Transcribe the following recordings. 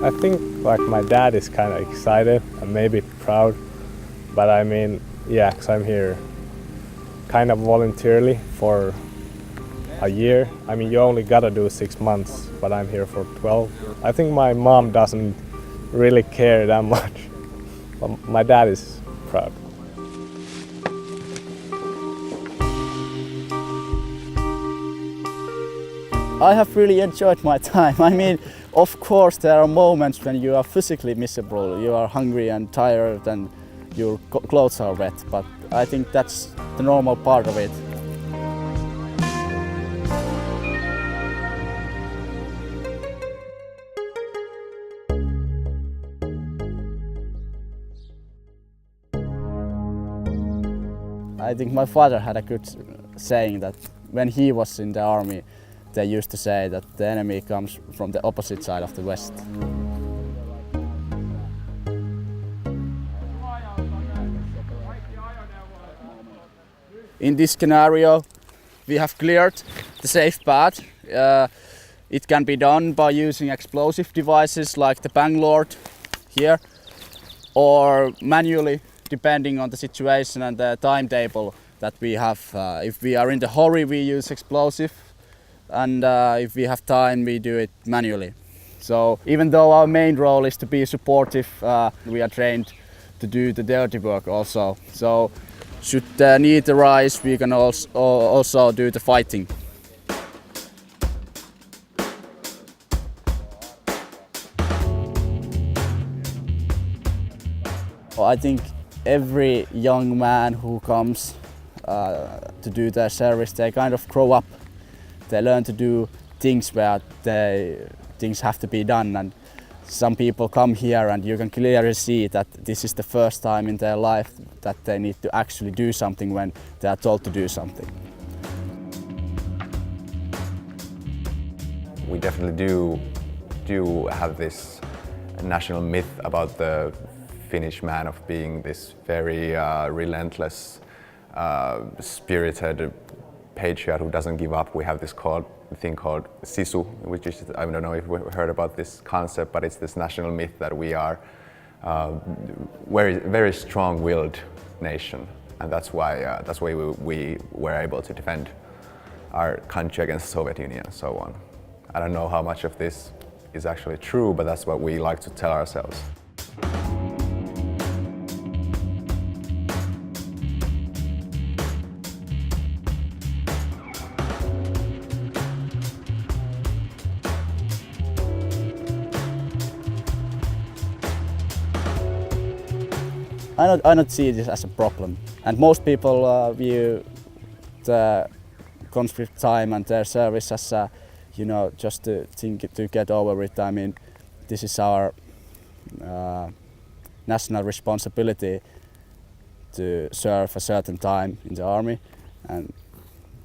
I think like my dad is kind of excited and maybe proud, but I mean, yeah, 'cause I'm here kind of voluntarily for a year. I mean, you only gotta do 6 months, but I'm here for 12. I think my mom doesn't really care that much, but my dad is proud. I have really enjoyed my time. I mean, of course there are moments when you are physically miserable, you are hungry and tired and your clothes are wet, but I think that's the normal part of it. I think my father had a good saying that when he was in the army, they used to say that the enemy comes from the opposite side of the west. In this scenario, we have cleared the safe path. It can be done by using explosive devices like the bang lord here, or manually, depending on the situation and the timetable that we have. If we are in the hurry, we use explosive, and if we have time, we do it manually. So even though our main role is to be supportive, we are trained to do the dirty work also. So should the need arise, we can also do the fighting. I think every young man who comes to do their service, they kind of grow up. They learn to do things where things have to be done, and some people come here and you can clearly see that this is the first time in their life that they need to actually do something when they are told to do something. We definitely do have this national myth about the Finnish man of being this very relentless, spirited patriot who doesn't give up. We have this thing called sisu, which is, I don't know if you've heard about this concept, but it's this national myth that we are very strong-willed nation, and that's why we were able to defend our country against the Soviet Union and so on. I don't know how much of this is actually true, but that's what we like to tell ourselves. I don't see this as a problem, and most people view the conscript time and their service as just to get over it. I mean, this is our national responsibility to serve a certain time in the army, and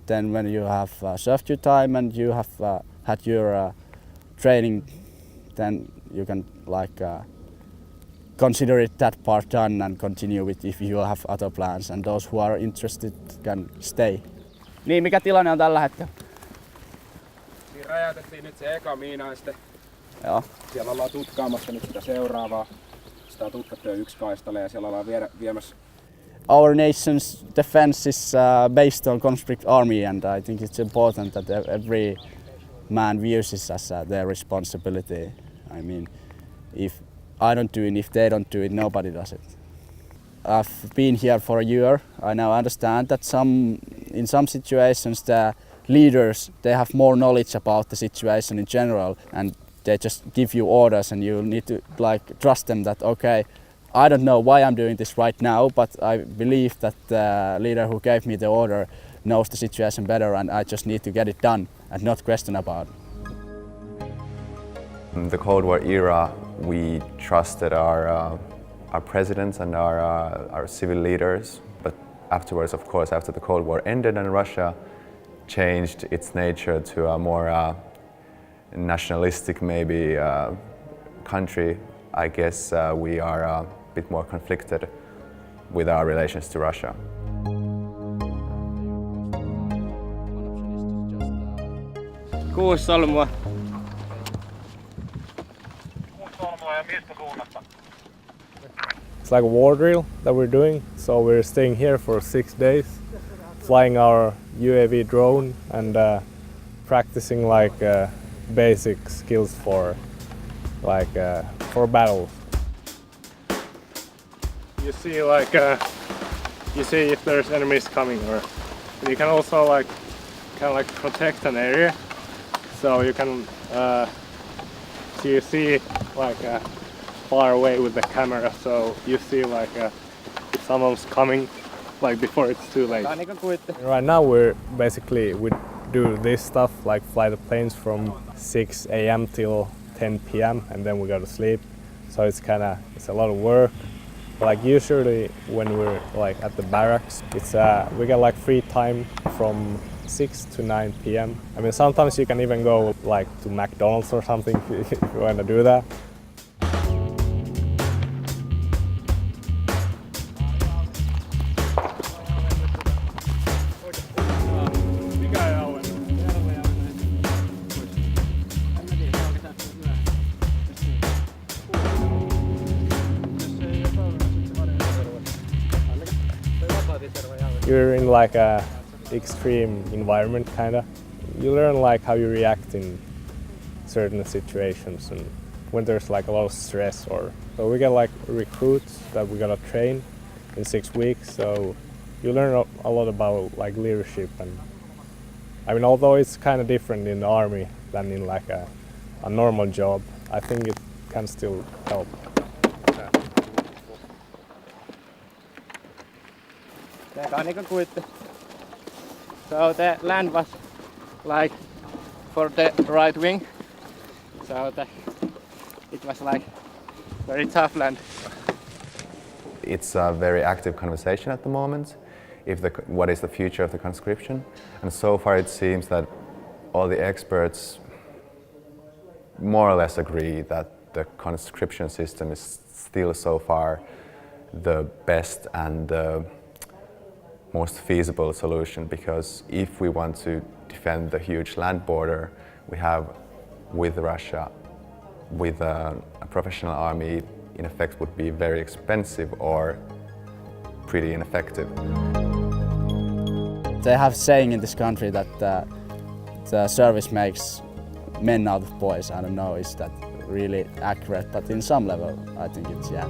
then when you have served your time and you have had your training, then you can consider it that part done and continue with if you have other plans, and those who are interested can stay. Niin, mikä tilanne on tällä hetkellä? Niin räjäytettiin nyt se eka miina ja sitten Joo. siellä ollaan tutkaamassa nyt sitä seuraavaa. Sitä on tutkattu jo yksi kaistale ja siellä ollaan viemässä. Our nation's defense is based on conscript army, and I think it's important that every man views this as their responsibility. I mean, if I don't do it, if they don't do it, nobody does it. I've been here for a year. I now understand that in some situations the leaders, they have more knowledge about the situation in general, and they just give you orders, and you need to trust them that, okay, I don't know why I'm doing this right now, but I believe that the leader who gave me the order knows the situation better, and I just need to get it done and not question about it. In the Cold War era, we trusted our presidents and our civil leaders, but afterwards, of course, after the Cold War ended and Russia changed its nature to a more nationalistic, maybe, country, I guess we are a bit more conflicted with our relations to Russia. Kuusi solmua. It's like a war drill that we're doing, so we're staying here for 6 days, flying our UAV drone and practicing like basic skills for for battles. You see like you see if there's enemies coming, or you can also like kind of like protect an area, so you can so you see like far away with the camera, so you see like if someone's coming like before it's too late. Right now we do this stuff like fly the planes from 6 a.m. till 10 p.m. and then we go to sleep, so it's a lot of work. Like usually when we're like at the barracks, it's we get like free time from 6 to 9 p.m. I mean, sometimes you can even go like to McDonald's or something if you want to do that. You're in like a extreme environment kinda. You learn like how you react in certain situations and when there's like a lot of stress, or so we get like recruits that we gotta train in 6 weeks, so you learn a lot about like leadership. And I mean, although it's kind of different in the army than in like a normal job, I think it can still help. So the land was like for the right wing, so it was like very tough land. It's a very active conversation at the moment, what is the future of the conscription, and so far it seems that all the experts more or less agree that the conscription system is still so far the best and the most feasible solution, because if we want to defend the huge land border we have with Russia, with a professional army, in effect would be very expensive or pretty ineffective. They have saying in this country that the service makes men out of boys. I don't know, is that really accurate, but in some level I think it's, yeah.